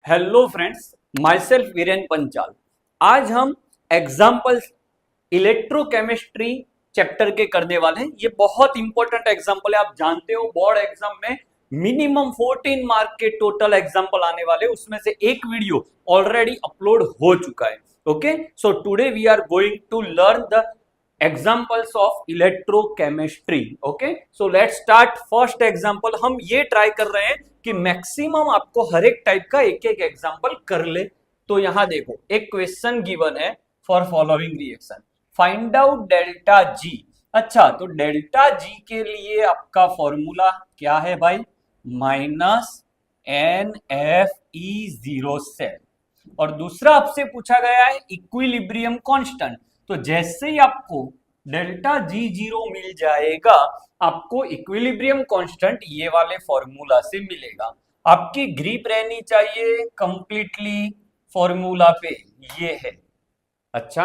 Hello friends, my self Viren Panchal. आज हम examples electrochemistry chapter के करने वाले हैं। ये बहुत इंपॉर्टेंट एग्जाम्पल है। आप जानते हो बोर्ड एग्जाम में मिनिमम 14 मार्क के टोटल एग्जाम्पल आने वाले, उसमें से एक वीडियो ऑलरेडी अपलोड हो चुका है। Okay, so today we are going to learn the examples of electrochemistry. Okay, so let's start. First example हम ये ट्राई कर रहे हैं कि मैक्सिमम आपको हर एक टाइप का एक एक एग्जाम्पल कर ले। तो यहां देखो, एक क्वेश्चन गिवन है for following reaction, find out delta G. अच्छा, तो डेल्टा जी के लिए आपका फॉर्मूला क्या है भाई? Minus n F E zero cell. और दूसरा आपसे पूछा गया है इक्विलिब्रियम कांस्टेंट। तो जैसे ही आपको डेल्टा जी जीरो मिल जाएगा, आपको इक्विलिब्रियम कांस्टेंट ये वाले फॉर्मूला से मिलेगा। आपकी ग्रिप रहनी चाहिए कंप्लीटली फॉर्मूला पे, ये है। अच्छा,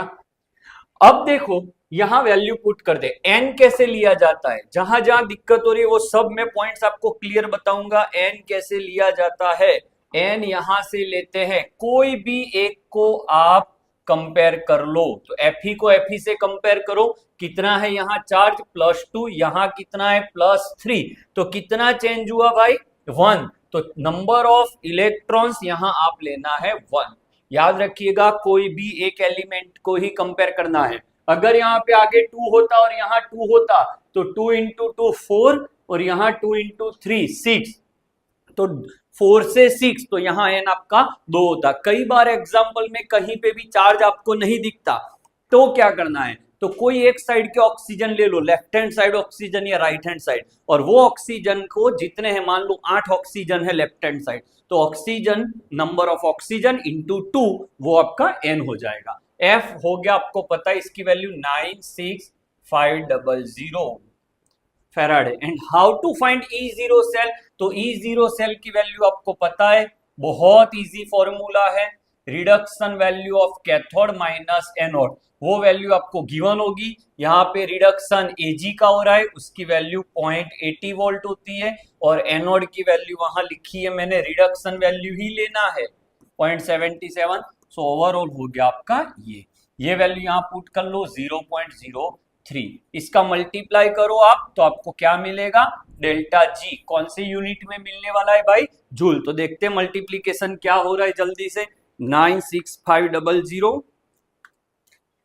अब देखो यहां वैल्यू पुट कर दे। एन कैसे लिया जाता है, जहां जहां दिक्कत हो रही है वो सब मैं पॉइंट्स आपको क्लियर बताऊंगा। एन कैसे लिया जाता है, एन यहां से लेते हैं, कोई भी एक को आप कंपेयर कर लो। तो एफ ई को एफ ई से कंपेयर करो, कितना है यहाँ चार्ज +2, यहाँ कितना है +3, तो कितना चेंज हुआ भाई? 1। तो नंबर ऑफ इलेक्ट्रॉन्स यहाँ आप लेना है 1। याद रखिएगा, कोई भी एक एलिमेंट को ही कंपेयर करना है। अगर यहाँ पे आगे 2 होता और यहाँ 2 होता तो 2 × 2 4 और यहाँ 2 × 3 6, तो 4 से 6, तो यहाँ एन आपका 2 होता। कई बार एग्जाम्पल में कहीं पे भी चार्ज आपको नहीं दिखता, तो क्या करना है? तो कोई एक साइड के ऑक्सीजन ले लो, लेफ्ट हैंड साइड ऑक्सीजन या राइट हैंड साइड, और वो ऑक्सीजन को जितने हैं, मान लो 8 ऑक्सीजन है लेफ्ट हैंड साइड, तो oxygen number of oxygen into 2 वो आपका एन हो जाएगा। एफ हो गया, आपको पता है इसकी value 96500 farad. And how to find E0 cell? तो E0 सेल की वैल्यू आपको पता है, बहुत इजी फॉर्मूला है, reduction value of cathode minus anode. वो वैल्यू आपको गिवन होगी। यहाँ पे रिडक्शन Ag का हो रहा है, उसकी वैल्यू 0.80 वोल्ट होती है, और एनोड की वैल्यू वहां लिखी है मैंने, रिडक्शन वैल्यू ही लेना है 0.77। सो ओवरऑल हो गया आपका ये वैल्यू यहाँ पुट कर लो 0.03। इसका मल्टीप्लाई करो आप, तो आपको क्या मिलेगा? Delta G. कौन से यूनिट में मिलने वाला है भाई? जूल। तो देखते हैं मल्टीप्लीकेशन क्या हो रहा है जल्दी से।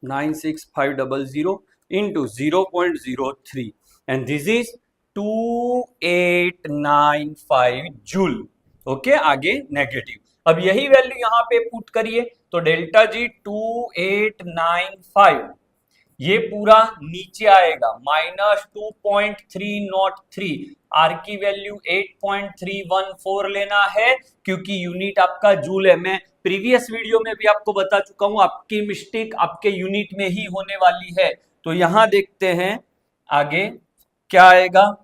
96500 into 0.03 and this is 2895 joule. Okay, आगे नेगेटिव। अब यही वैल्यू यहां पे पुट करिए, तो डेल्टा जी 2895, ये पूरा नीचे आएगा -2.303। आर की वैल्यू 8.314 लेना है, क्योंकि यूनिट आपका जूल है। मैं प्रीवियस वीडियो में भी आपको बता चुका हूं, आपकी मिस्टेक आपके यूनिट में ही होने वाली है। तो यहां देखते हैं आगे क्या आएगा,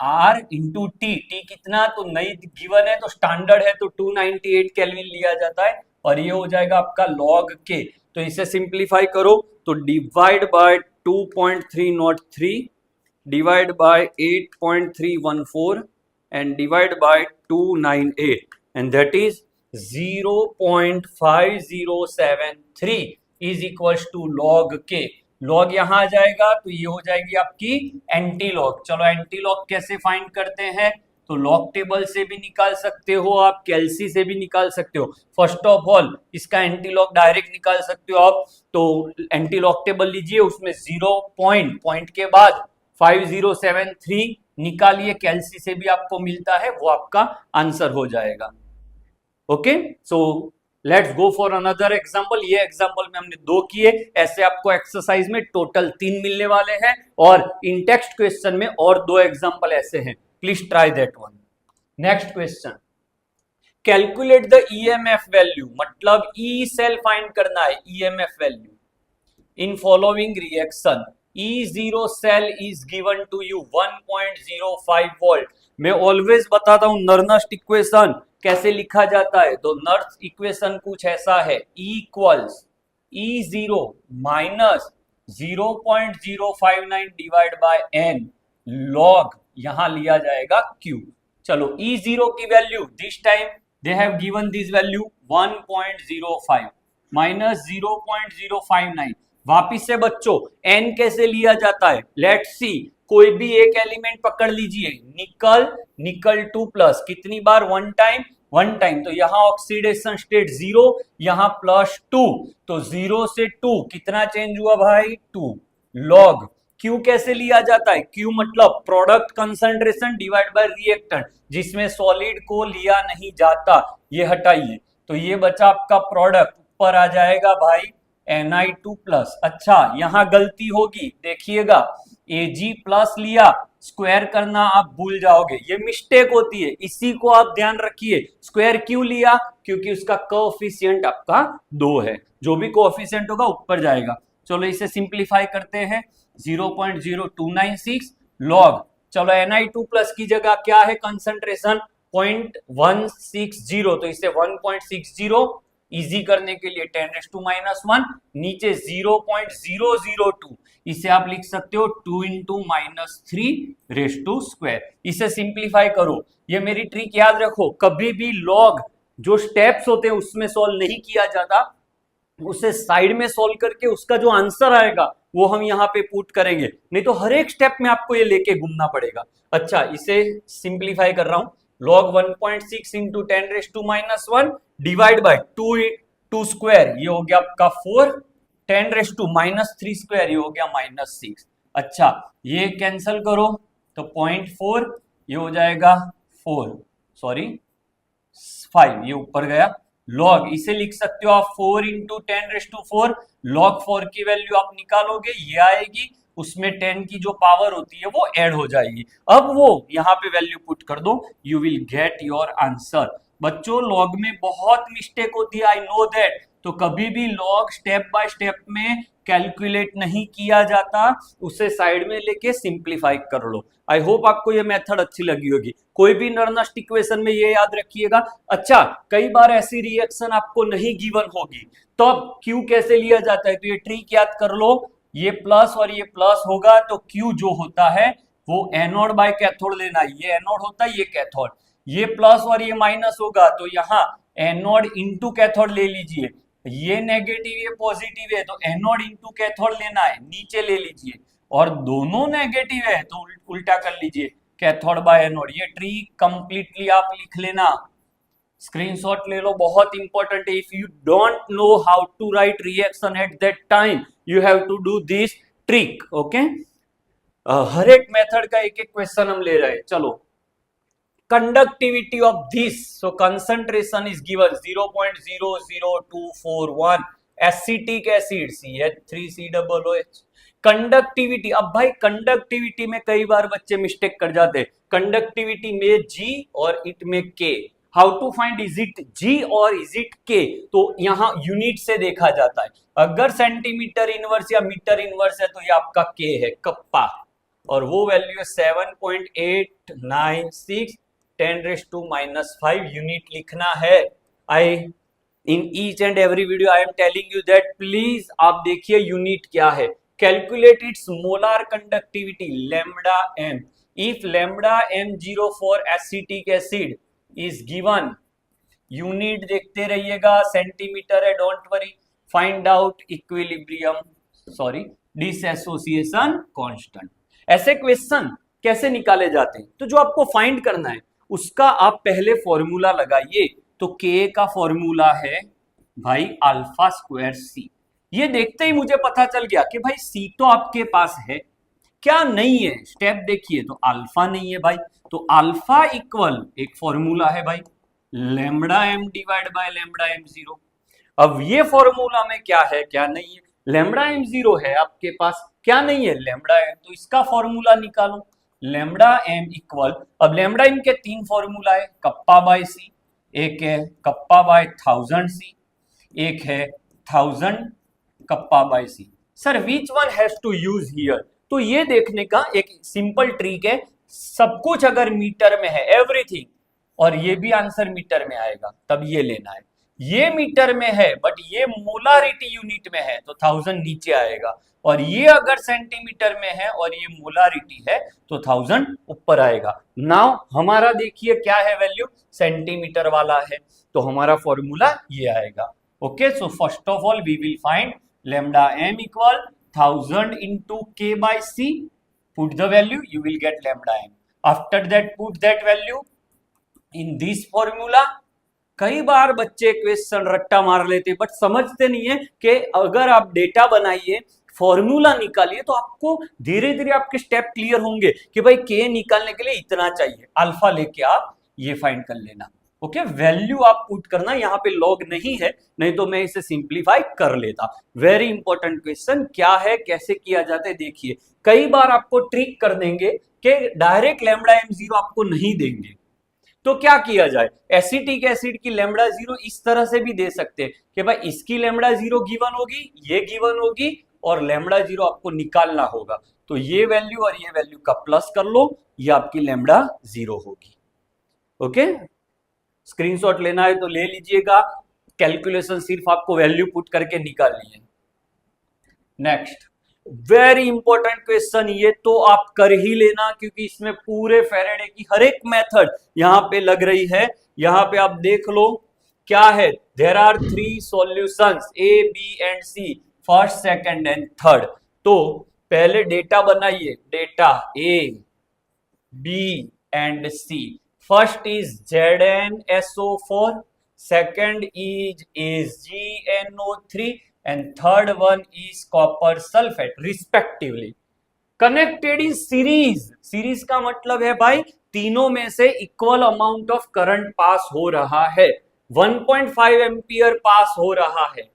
R इंटू टी। टी कितना, तो नई गिवन है तो स्टैंडर्ड है, तो 298 केल्विन लिया जाता है, और ये हो जाएगा आपका log के। तो इसे सिंप्लीफाई करो, तो divide by 2.303 divide by 8.314 and divide by 298 and that is 0.5073 is equals to log K. Log यहां आ जाएगा तो ये हो जाएगी आपकी एंटी लॉग। चलो एंटी लॉग कैसे फाइंड करते हैं? तो लॉग टेबल से भी निकाल सकते हो आप, कैलसी से भी निकाल सकते हो। फर्स्ट ऑफ ऑल इसका एंटी लॉग डायरेक्ट निकाल सकते हो आप। तो एंटी लॉग टेबल लीजिए, उसमें 0 पॉइंट के बाद 5073 निकालिए, कैलसी से भी आपको मिलता है, वो आपका आंसर हो जाएगा। Okay, so let's go for another example. ये एग्जाम्पल में हमने 2 किए, ऐसे आपको एक्सरसाइज में टोटल 3 मिलने वाले हैं, और इन टेक्स्ट क्वेश्चन में और 2 एग्जाम्पल ऐसे हैं। Please try that one. Next question, calculate the EMF value, मतलब ई सेल फाइंड करना है, EMF value in following reaction. E0 cell is given to you 1.05 volt. मैं ऑलवेज बताता हूं नर्नस्ट इक्वेशन कैसे लिखा जाता है। तो नर्स इक्वेशन कुछ ऐसा है, equals E0 minus 0.059 divide by n log, यहां लिया जाएगा Q। चलो E0 की value this time they have given this value 1.05 minus 0.059। वापिस से बच्चों n कैसे लिया जाता है, लेट्स सी। कोई भी एक एलिमेंट पकड़ लीजिए, निकल, निकल 2 प्लस, कितनी बार, वन टाइम, वन टाइम। तो यहां ऑक्सीडेशन स्टेट 0, यहां +2, तो 0 से 2 कितना चेंज हुआ भाई, 2 लॉग। Q कैसे लिया जाता है, Q मतलब product concentration divide by reactant, जिसमें सॉलिड को लिया नहीं जाता, ये हटाइए। तो ये बचा आपका प्रोडक्ट, ऊपर आ जाएगा भाई Na2+। अच्छा यहां गलती होगी, देखिएगा Ag प्लस लिया, स्क्वायर करना आप भूल जाओगे, ये मिस्टेक होती है, इसी को आप ध्यान रखिए। स्क्वायर क्यों लिया, क्योंकि उसका कोएफिशिएंट आपका 2 है, जो भी कोएफिशिएंट होगा ऊपर जाएगा। चलो इसे सिंप्लीफाई करते हैं, 0.0296 लॉग। चलो Na2+ की जगह क्या है कंसंट्रेशन, 0.160, तो इसे 1.60 इजी करने के लिए 10⁻⁻1, नीचे 0.002, इसे आप लिख सकते हो 2 × -3⁻²। इसे सिंप्लीफाई करो। ये मेरी ट्रिक याद रखो, कभी भी लॉग जो स्टेप्स होते हैं उसमें सॉल्व नहीं किया जाता, उसे साइड में सॉल्व करके उसका जो आंसर आएगा वो हम यहाँ पे पुट करेंगे, नहीं तो हर एक स्टेप में आपको ये लेके घूमना पड़ेगा। अच्छा इसे सिंप्लीफाई कर रहा हूं, log 1.6 × 10⁻⁻1 डिवाइड बाय 2 स्क्वायर, ये हो गया आपका 4, 10⁻⁻3² ये हो गया -6। अच्छा ये कैंसिल करो तो 0.4, ये हो जाएगा 4, सॉरी 5, ये ऊपर गया। लॉग इसे लिख सकते हो आप 4 × 10⁻⁴, log 4 की वैल्यू आप निकालोगे, ये आएगी, उसमें 10 की जो पावर होती है वो ऐड हो जाएगी। अब वो यहाँ पे वैल्यू पुट कर दो, you will get your answer. बच्चों लॉग में बहुत मिस्टेक होती है, आई नो दैट, तो कभी भी लॉग स्टेप बाय स्टेप में कैलकुलेट नहीं किया जाता, उसे साइड में लेके सिंप्लीफाई कर लो। आई होप आपको ये मेथड अच्छी लगी होगी। कोई भी नॉर्मल इक्वेशन में ये याद रखिएगा। अच्छा कई बार ऐसी रिएक्शन आपको नहीं गिवन होगी, तो अब Q कैसे लिया जाता है, तो ये ट्रिक याद कर लो, ये प्लस और ये प्लस होगा तो Q जो होता है वो एनोड बाय कैथोड लेना, ये एनोड होता है, ये कैथोड, ये प्लस और ये माइनस होगा तो यहाँ एनोड इंटू कैथोड ले लीजिए, ये नेगेटिव ये पॉजिटिव है तो एनोड इंटू कैथोड लेना है, नीचे ले लीजिए, और दोनों नेगेटिव है तो उल्टा कर लीजिए, कैथोड बाय एनोड। ये ट्रिक कंप्लीटली आप लिख लेना, स्क्रीनशॉट ले लो, बहुत इंपॉर्टेंट है। If you don't know how to write reaction at that time, you have to do this trick, okay. हर एक मेथड का एक एक क्वेश्चन हम ले रहे हैं। चलो conductivity of this, so concentration is given 0.00241 acetic acid CH3COOH। Conductivity, अब भाई कंडक्टिविटी में कई बार बच्चे मिस्टेक कर जाते हैं, कंडक्टिविटी में G और इट में K। How to find, is it G और इज इट K, तो यहाँ यूनिट से देखा जाता है, अगर सेंटीमीटर इनवर्स या मीटर इनवर्स है तो ये आपका K है, कप्पा, और वो वैल्यू है 7.896 10⁻⁻5 यूनिट लिखना है। I in each and every video I am telling you that please आप देखिए यूनिट क्या है। Calculate its molar conductivity lambda m, if lambda m0 for acetic acid is given, unit देखते रहिएगा, सेंटीमीटर है, don't worry. Find out equilibrium, sorry dissociation constant. ऐसे question कैसे निकाले जाते हैं, तो जो आपको फाइंड करना है उसका आप पहले फॉर्मूला लगाइए, तो K का फॉर्मूला है भाई अल्फा स्क्वायर C। ये देखते ही मुझे पता चल गया कि भाई C तो आपके पास है, क्या नहीं है, स्टेप देखिए, तो अल्फा नहीं है भाई, तो अल्फा इक्वल एक फॉर्मूला है भाई lambda m divide by lambda m0। अब ये फॉर्मूला में क्या है क्या नहीं है, लैम्डा m0 है आपके पास, क्या नहीं है लैम्डा m, तो इसका फॉर्मूला निकालो, लैम्डा m इक्वल, अब लैम्डा m के 3 फॉर्मूला है, कप्पा बाय C, एक है कप्पा बाय 1000 C, एक है 1000 kappa by C। Sir which one has to use here, तो ये देखने का एक सिंपल ट्रिक है, सब कुछ अगर मीटर में है एवरीथिंग, और ये भी आंसर मीटर में आएगा तब ये लेना है, ये मीटर में है बट ये मोलारिटी यूनिट में है तो 1000 नीचे आएगा, और ये अगर सेंटीमीटर में है और ये मोलारिटी है तो 1000 ऊपर आएगा। नाउ हमारा देखिए क्या है वैल्यू, सेंटीमीटर वाला है, तो हमारा फॉर्मूला ये आएगा। Okay, so first of all we will find lambda m equal 1000 into k by c, put the value, you will get lambda m. After that put that value in this formula. कई बार बच्चे question रट्टा मार लेते but समझते नहीं है कि अगर आप डेटा बनाइए, फॉर्मूला निकालिए, तो आपको धीरे धीरे आपके स्टेप क्लियर होंगे कि भाई के निकालने के लिए इतना चाहिए, अल्फा लेके आप ये फाइंड कर लेना। ओके, वैल्यू आप पुट करना, यहाँ पे लॉग नहीं है, नहीं तो मैं इसे सिंप्लीफाई कर लेता। वेरी इंपॉर्टेंट क्वेश्चन, क्या है कैसे किया जाता है देखिए। कई बार आपको ट्रिक कर देंगे कि डायरेक्ट लैम्डा एम जीरो आपको नहीं देंगे, तो क्या किया जाए, एसिटिक एसिड की लैम्डा जीरो इस तरह से भी दे सकते हैं कि भाई इसकी लैम्डा जीरो गिवन होगी, ये गिवन होगी, और लैम्डा जीरो आपको निकालना होगा, तो ये वैल्यू और ये वैल्यू का प्लस कर लो, ये आपकी लैम्डा जीरो होगी। ओके, स्क्रीनशॉट लेना है तो ले लीजिएगा, कैलकुलेशन सिर्फ आपको वैल्यू पुट करके निकालनी है। नेक्स्ट वेरी इंपॉर्टेंट क्वेश्चन, ये तो आप कर ही लेना क्योंकि इसमें पूरे फैराडे की हर एक मेथड यहां पे लग रही है। यहां पे आप देख लो क्या है, there are 3 solutions A B and C, first second and third. तो पहले डेटा बनाइए, data A B and C. First is ZnSO4, second is AgNO3 and third one is copper sulfate respectively, connected in series। Series का मतलब है भाई तीनों में से equal amount of current pass हो रहा है, 1.5 एम्पियर पास हो रहा है,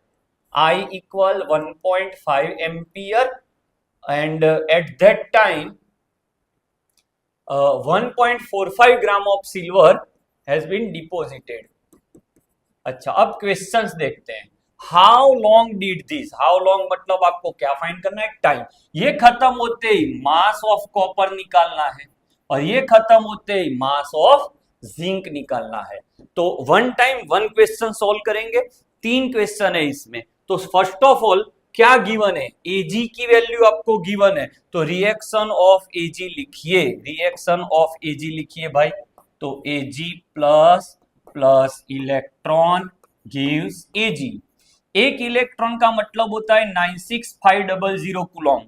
I equal 1.5 ampere and at that time 1.45 gram of silver has been deposited. अच्छा, अब क्वेश्चंस देखते हैं। How long did this, how long मतलब आपको क्या फाइंड करना है, टाइम। ये खत्म होते ही मास ऑफ कॉपर निकालना है और ये खत्म होते ही मास ऑफ जिंक निकालना है। तो one time one question solve करेंगे, 3 क्वेश्चन है इसमें। तो फर्स्ट ऑफ ऑल क्या गिवन है, Ag की वैल्यू आपको गिवन है, तो रिएक्शन ऑफ Ag लिखिए, रिएक्शन ऑफ Ag लिखिए भाई। तो Ag plus plus electron gives Ag। एक इलेक्ट्रॉन का मतलब होता है 96500 Coulomb,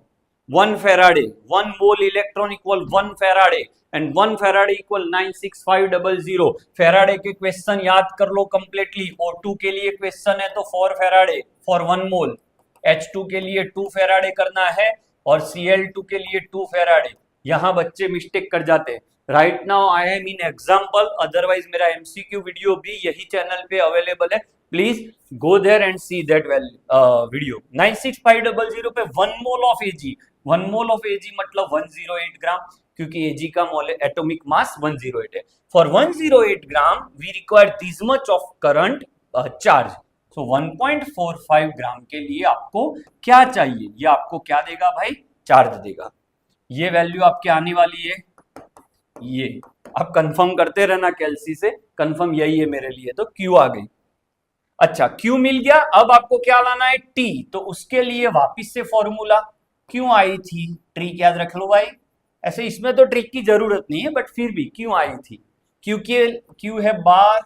1 Faraday, 1 mole electron equal 1 Faraday and 1 Faraday equal 96500। Faraday के क्वेश्चन याद कर लो कंप्लीटली। O2 के लिए क्वेश्चन है तो 4 फैराडे फॉर 1 मोल, H2 के लिए 2 फैराडे करना है और Cl2 के लिए 2 फैराडे। यहां बच्चे मिस्टेक कर जाते हैं। Right now I am in example, otherwise मेरा MCQ वीडियो भी यही चैनल पे अवेलेबल है, please go there and see that video. 96500 पे 1 mole of Ag, 1 mole of Ag मतलब 108 ग्राम, क्योंकि Ag का एटॉमिक मास 108 है। For 108 gram we require this much of current charge. तो 1.45 ग्राम के लिए आपको क्या चाहिए, ये आपको क्या देगा भाई, चार्ज देगा। ये वैल्यू आपके आने वाली है, ये आप कंफर्म करते रहना कैलसी से, कंफर्म यही है मेरे लिए, तो Q आ गई। अच्छा, Q मिल गया, अब आपको क्या लाना है, T। तो उसके लिए वापिस से फॉर्मूला, क्यों आई थी, ट्रिक याद रख लो भाई। ऐसे इसमें तो ट्रिक की जरूरत नहीं है बट फिर भी क्यों आई थी, क्योंकि Q है बार,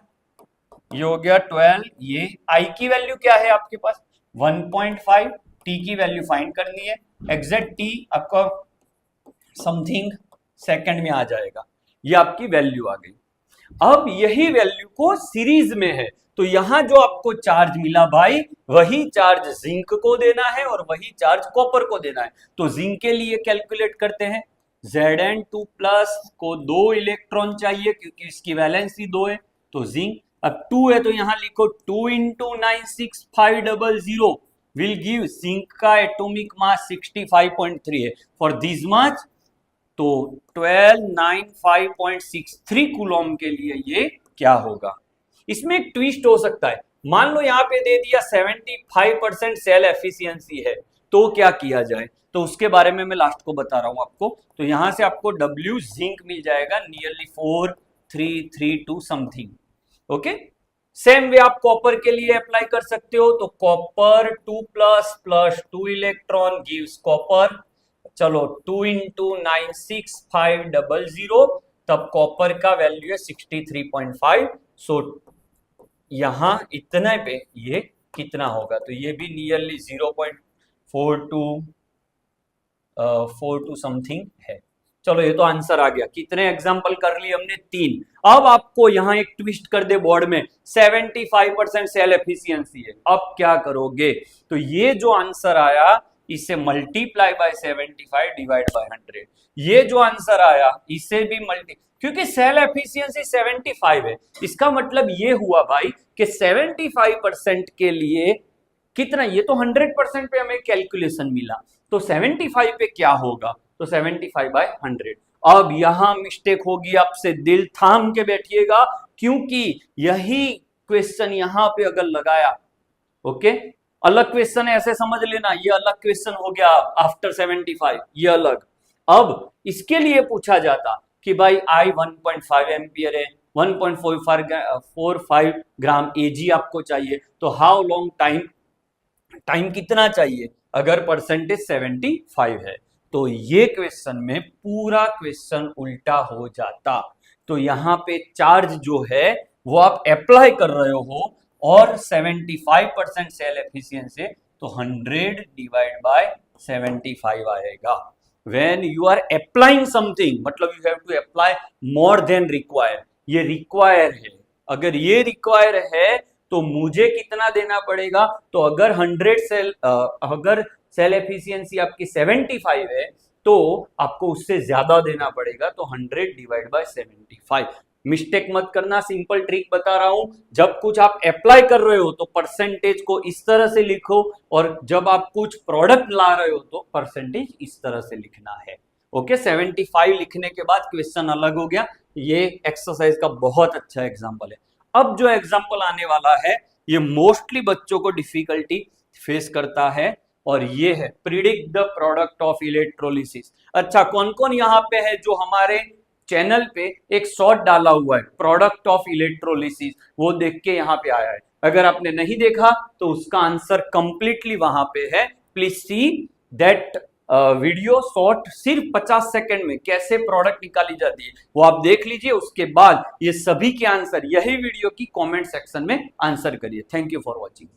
ये हो गया 12, ये I की वैल्यू क्या है आपके पास 1.5, T की वैल्यू फाइंड करनी है, एग्जैक्ट T आपका समथिंग सेकंड में आ जाएगा, ये आपकी वैल्यू आ गई। अब यही वैल्यू को सीरीज में है, तो यहां जो आपको चार्ज मिला भाई वही चार्ज जिंक को देना है और वही चार्ज कॉपर को देना है। तो जिंक के लिए कैलकुलेट करते हैं, Zn2 प्लस को 2 इलेक्ट्रॉन चाहिए क्योंकि इसकी वैलेंसी 2 है, तो जिंक अब 2 है तो यहां लिखो 2 into 96500 विल गिव, जिंक का एटॉमिक मास 65.3 है फॉर दिस मच, तो 1295.63 कूलॉम के लिए ये क्या होगा। इसमें एक ट्विस्ट हो सकता है, मान लो यहाँ पे दे दिया 75% सेल एफिशिएंसी है, तो क्या किया जाए, तो उसके बारे में मैं लास्ट को बता रहा हूं आपको। तो यहां से आपको W जिंक मिल जाएगा nearly 4332 something. Okay, same way आप कॉपर के लिए अप्लाई कर सकते हो, तो copper 2 plus plus 2 electron gives copper. चलो 2 इंटू 96500, तब कॉपर का वैल्यू है 63.5। सो यहां इतने पे ये कितना होगा, तो ये भी नियरली 0.42 समथिंग है। चलो ये तो आंसर आ गया। कितने एग्जाम्पल कर लिए हमने? 3। अब आपको यहां एक ट्विस्ट कर दे बोर्ड में, 75% सेल एफिशिएंसी है, अब क्या करोगे? तो ये जो आंसर आया इसे मल्टीप्लाई बाय 75 डिवाइड बाय 100। ये जो आंसर आया इसे भी मल्टी, क्योंकि सेल एफिशिएंसी 75 है, इसका मतलब ये हुआ भाई कि 75% के लिए कितना, ये तो 100% पे हमें कैलकुलेशन मिला, तो 75 पे क्या होगा? तो 75/100। अब यहां मिस्टेक होगी, आपसे दिल थाम के बैठिएगा, क्योंकि यही क्वेश्चन यहां पे अगर लगाया, ओके, अलग क्वेश्चन है ऐसे समझ लेना, ये अलग क्वेश्चन हो गया आफ्टर 75, ये अलग। अब इसके लिए पूछा जाता कि भाई आई 1.5 एम्पियर है, 1.45 ग्राम एजी आपको चाहिए, तो हाउ लॉन्ग टाइम कितना चाहिए अगर परसेंटेज 75 है? तो ये क्वेश्चन में पूरा क्वेश्चन उल्टा हो जाता। तो यहां पे चार्ज जो है वो आप अप्लाई कर रहे हो और 75% सेल एफिशिएंसी, तो 100 डिवाइड बाय 75 आएगा। When you are applying something, मतलब you have to apply more than require, ये रिक्वायर है, अगर ये रिक्वायर है तो मुझे कितना देना पड़ेगा? तो अगर 100 सेल अगर सेल एफिशिएंसी आपकी 75 है तो आपको उससे ज्यादा देना पड़ेगा, तो 100 डिवाइड बाय 75। मिस्टेक मत करना, सिंपल ट्रिक बता रहा हूं, जब कुछ आप अप्लाई कर रहे हो तो परसेंटेज को इस तरह से लिखो, और जब आप कुछ प्रोडक्ट ला रहे हो तो परसेंटेज इस तरह से लिखना है। ओके, 75 लिखने के बाद क्वेश्चन अलग हो गया। ये एक्सरसाइज का बहुत अच्छा एग्जाम्पल है। अब जो एग्जाम्पल आने वाला है ये मोस्टली बच्चों को डिफिकल्टी फेस करता है, और ये है predict the product of electrolysis. अच्छा, कौन कौन यहाँ पे है जो हमारे चैनल पे एक शॉर्ट डाला हुआ है प्रोडक्ट ऑफ इलेक्ट्रोलिसिस, वो देख के यहाँ पे आया है? अगर आपने नहीं देखा तो उसका आंसर कंप्लीटली वहां पे है। Please see that video short, सिर्फ 50 सेकंड में कैसे प्रोडक्ट निकाली जाती है वो आप देख लीजिए। उसके बाद ये सभी के आंसर यही वीडियो की कमेंट सेक्शन में आंसर करिए। Thank you for watching.